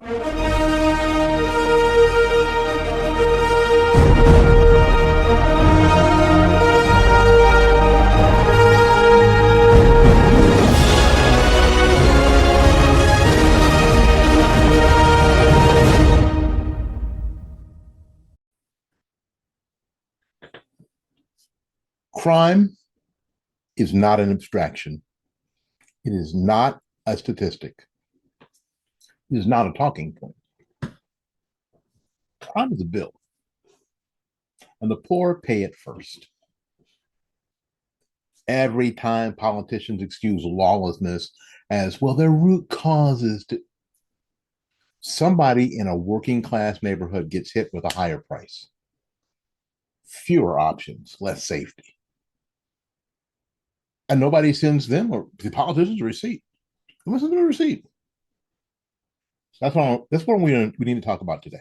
Crime is not an abstraction. It is not a statistic. It is not a talking point. Crime is a bill, and the poor pay it first. Every time politicians excuse lawlessness as, well, their root cause is to somebody in a working class neighborhood gets hit with a higher price, fewer options, less safety. And nobody sends them or the politicians a receipt. Who sends them a receipt? That's what we need to talk about today.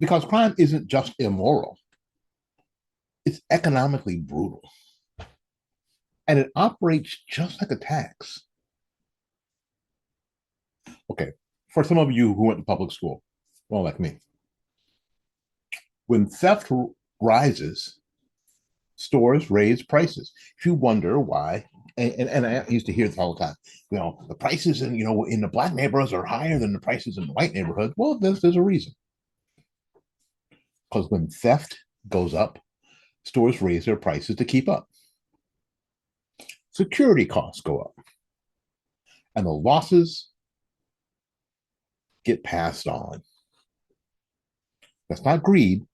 Because crime isn't just immoral, it's economically brutal. And it operates just like a tax. Okay, for some of you who went to public school, well, like me, when theft rises, stores raise prices. If you wonder why, and I used to hear this all the time, the prices in the black neighborhoods are higher than the prices in the white neighborhoods. Well, there's a reason. Because when theft goes up, stores raise their prices to keep up. Security costs go up, and the losses get passed on. That's not greed,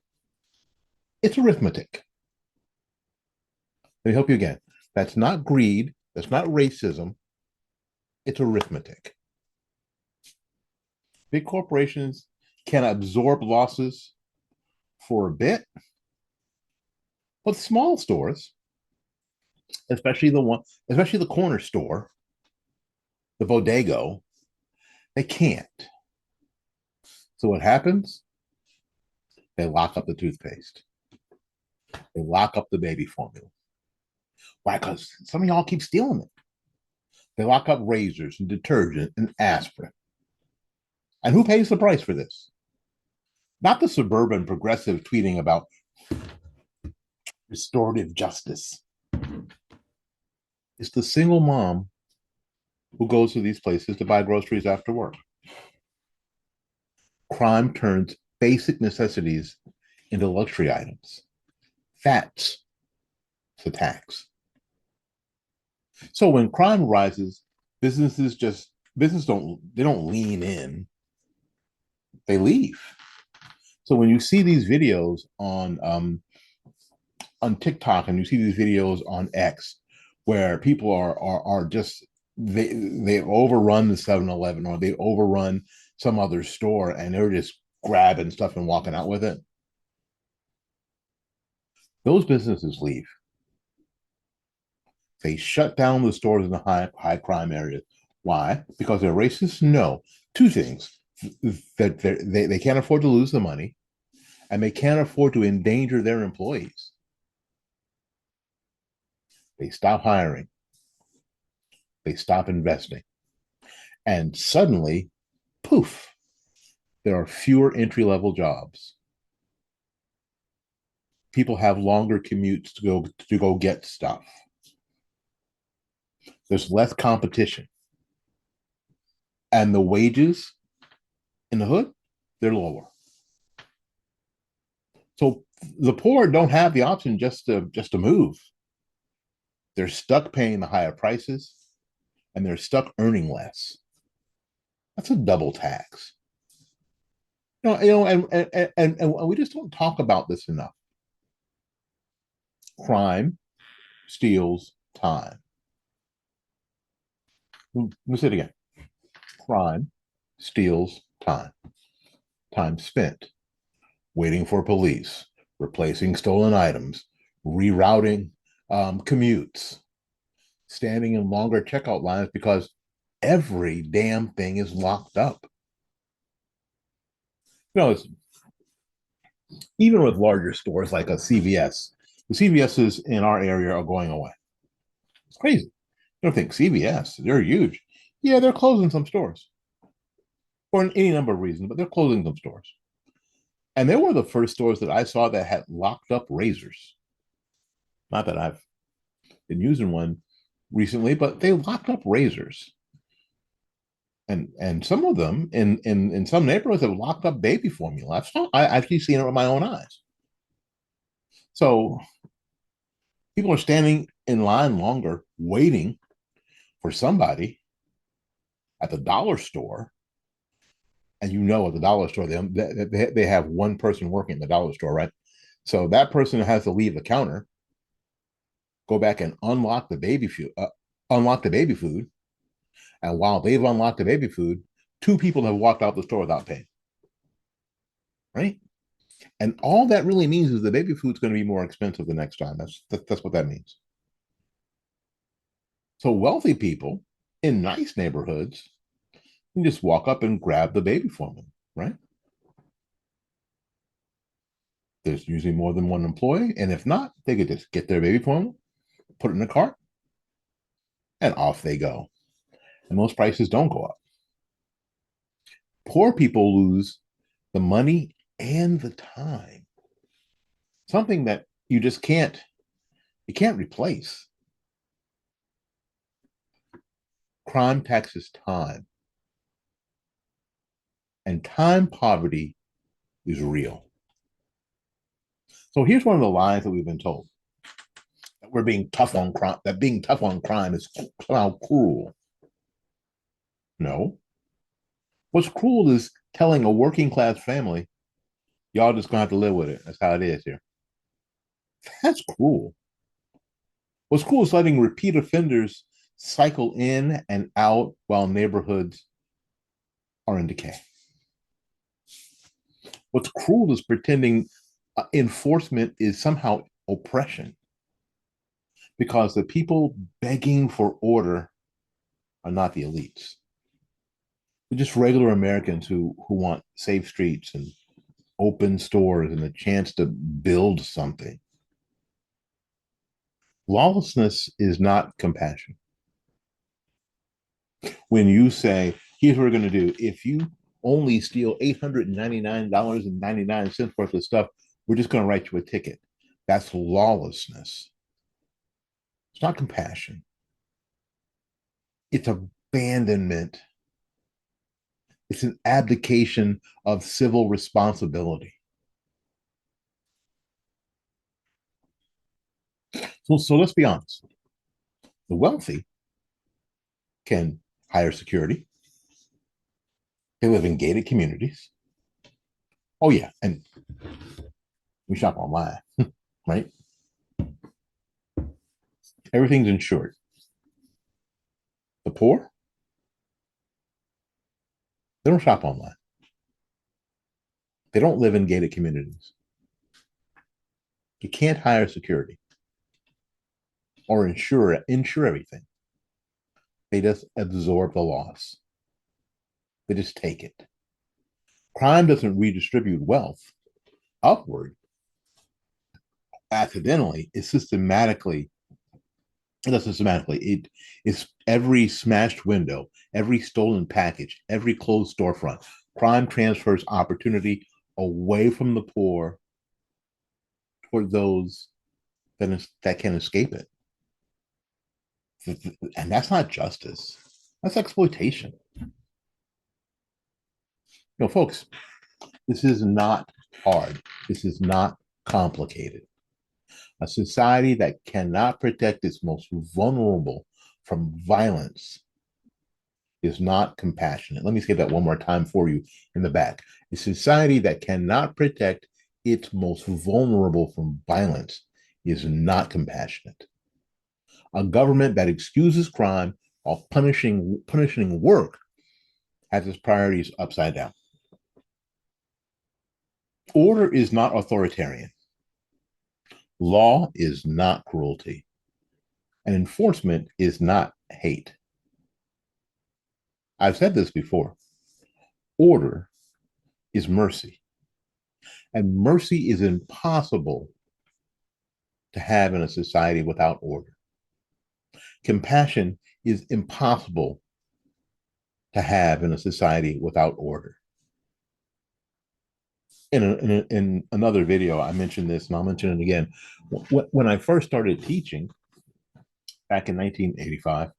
it's arithmetic. Let me help you again. That's not greed, that's not racism, it's arithmetic. Big corporations can absorb losses for a bit, but small stores, especially the corner store, the bodego, they can't. So what happens? They lock up the toothpaste. They lock up the baby formula. Why? Because some of y'all keep stealing it. They lock up razors and detergent and aspirin. And who pays the price for this? Not the suburban progressive tweeting about restorative justice. It's the single mom who goes to these places to buy groceries after work. Crime turns basic necessities into luxury items. That's the tax. So when crime rises, businesses don't lean in, they leave. So when you see these videos on TikTok and you see these videos on X where people are just they overrun the 7-Eleven or they overrun some other store and they're just grabbing stuff and walking out with it, those businesses leave. They shut down the stores in the high crime areas. Why? Because they're racist? No. Two things. That they can't afford to lose the money, and they can't afford to endanger their employees. They stop hiring. They stop investing. And suddenly, poof, there are fewer entry-level jobs. People have longer commutes to go get stuff. There's less competition. And the wages in the hood, they're lower. So the poor don't have the option just to move. They're stuck paying the higher prices, and they're stuck earning less. That's a double tax. And we just don't talk about this enough. Crime steals time. Let me say it again. Crime steals time. Time spent waiting for police, replacing stolen items, rerouting commutes, standing in longer checkout lines because every damn thing is locked up. Even with larger stores like a CVS, the CVSs in our area are going away. It's crazy. You don't think CVS, they're huge. Yeah, they're closing some stores. for any number of reasons, but they're closing some stores. And they were the first stores that I saw that had locked up razors. Not that I've been using one recently, but they locked up razors. And some of them in some neighborhoods have locked up baby formula. I've actually seen it with my own eyes. So people are standing in line longer, waiting for somebody at the dollar store. And you know, at the dollar store, they have one person working at the dollar store, right? So that person has to leave the counter, go back and unlock the baby food. And while they've unlocked the baby food, two people have walked out the store without paying, right? And all that really means is the baby food's going to be more expensive the next time. That's what that means. So wealthy people in nice neighborhoods can just walk up and grab the baby formula, right? There's usually more than one employee, and if not, they could just get their baby formula, put it in a cart, and off they go. And most prices don't go up. Poor people lose the money and the time, something that you can't replace. Crime taxes time, and time poverty is real. So here's one of the lies that we've been told, that we're being tough on crime, that being tough on crime is somehow cruel. No. What's cruel is telling a working class family, y'all just gonna have to live with it. That's how it is here. That's cruel. What's cool is letting repeat offenders cycle in and out while neighborhoods are in decay. What's cruel is pretending enforcement is somehow oppression, because the people begging for order are not the elites. They're just regular Americans who want safe streets and open stores and a chance to build something. Lawlessness is not compassion. When you say, here's what we're going to do, if you only steal $899.99 worth of stuff, we're just going to write you a ticket. That's lawlessness. It's not compassion. It's abandonment. It's an abdication of civil responsibility. So let's be honest. The wealthy can hire security. They live in gated communities. Oh, yeah. And we shop online, right? Everything's insured. The poor, they don't shop online. They don't live in gated communities. You can't hire security or insure everything. They just absorb the loss. They just take it. Crime doesn't redistribute wealth upward accidentally. It does systematically. It is every smashed window, every stolen package, every closed storefront. Crime transfers opportunity away from the poor toward those that can escape it. And that's not justice. That's exploitation. Folks, this is not hard. This is not complicated. A society that cannot protect its most vulnerable from violence is not compassionate. Let me say that one more time for you in the back. A society that cannot protect its most vulnerable from violence is not compassionate. A government that excuses crime while punishing work has its priorities upside down. Order is not authoritarian. Law is not cruelty. And enforcement is not hate. I've said this before. Order is mercy. And mercy is impossible to have in a society without order. Compassion is impossible to have in a society without order. In another video, I mentioned this, and I'll mention it again. When I first started teaching back in 1985,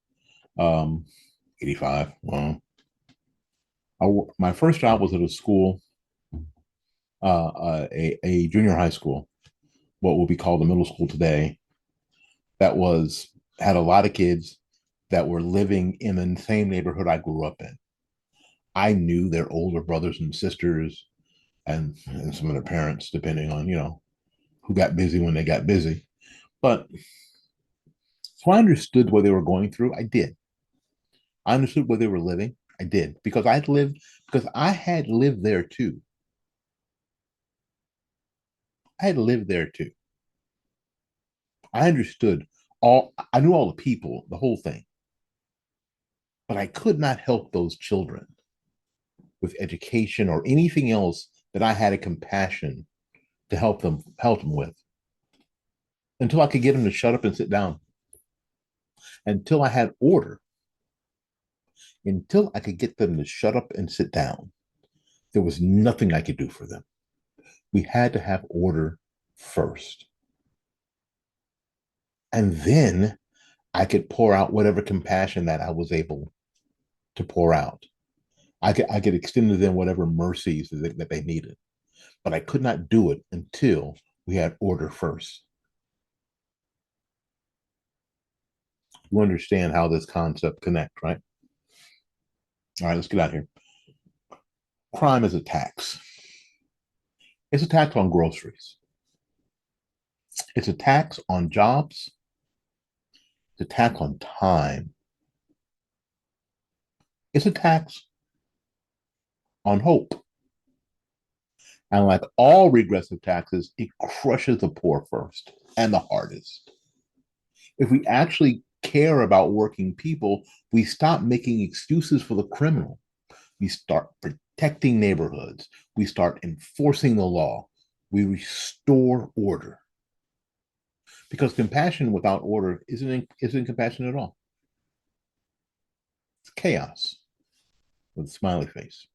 85, well, my first job was at a school, a junior high school, what will be called the middle school today, that was had a lot of kids that were living in the same neighborhood I grew up in. I knew their older brothers and sisters and some of their parents, depending on, who got busy when they got busy. But so I understood what they were going through. I did. I understood where they were living. I did because I had lived there too. I had lived there too. I understood I knew all the people, the whole thing, but I could not help those children with education or anything else that I had a compassion to help them with until I could get them to shut up and sit down. Until I had order, until I could get them to shut up and sit down, there was nothing I could do for them. We had to have order first. And then I could pour out whatever compassion that I was able to pour out. I could extend to them whatever mercies that they needed. But I could not do it until we had order first. You understand how this concept connects, right? All right, let's get out here. Crime is a tax. It's a tax on groceries. It's a tax on jobs. It's a tax on time. It's a tax on hope. And like all regressive taxes, it crushes the poor first and the hardest. If we actually care about working people, we stop making excuses for the criminal. We start protecting neighborhoods. We start enforcing the law. We restore order. Because compassion without order isn't compassion at all. It's chaos with a smiley face.